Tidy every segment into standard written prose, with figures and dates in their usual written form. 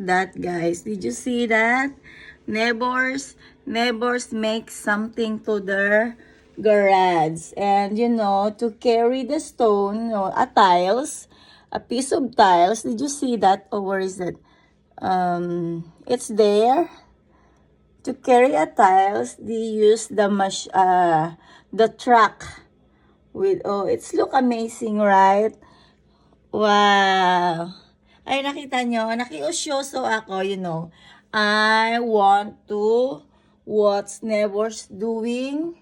that, guys. Did you see that? Neighbors make something to their garage. And, you know, to carry the stone, a piece of tiles. Did you see that? Or where is it? It's there. To carry a tiles, they use the truck with, oh, it's look amazing, right? Wow. Ay, nakita nyo, nakiusyoso ako, you know. I want to watch neighbors doing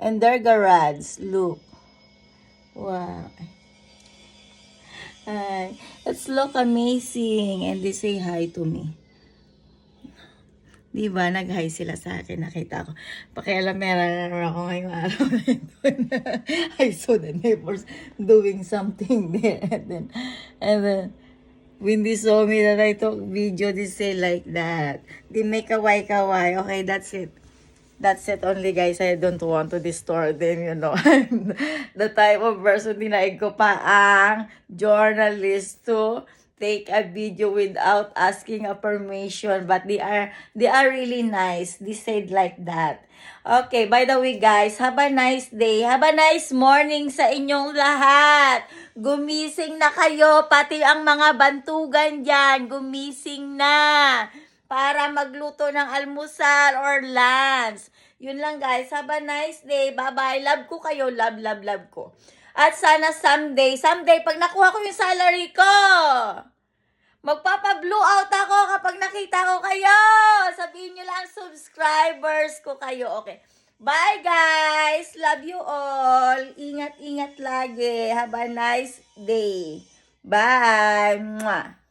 in their garage. Look. Wow. Ay, it's look amazing. And they say hi to me. Diba, nag-hi sila sa akin, nakita ko. Pakialamera ako ngayong araw na ito. I saw the neighbors doing something there. And then, when they saw me that I took video, they say like that. They make kaway-kaway. Okay, that's it. That's it only, guys. I don't want to disturb them, you know. I'm the type of person, dinaig ko pa ang journalist to take a video without asking a permission, but they are really nice. They said like that. Okay, by the way, guys, have a nice day. Have a nice morning sa inyong lahat. Gumising na kayo, pati ang mga bantugan dyan. Gumising na para magluto ng almusal or lunch. Yun lang, guys. Have a nice day. Bye-bye. Love ko kayo. Love, love, love ko. At sana someday, pag nakuha ko yung salary ko, magpapa-blue out ako kapag nakita ko kayo. Sabihin nyo lang, subscribers ko kayo. Okay. Bye, guys. Love you all. Ingat-ingat lagi. Have a nice day. Bye. Mwah.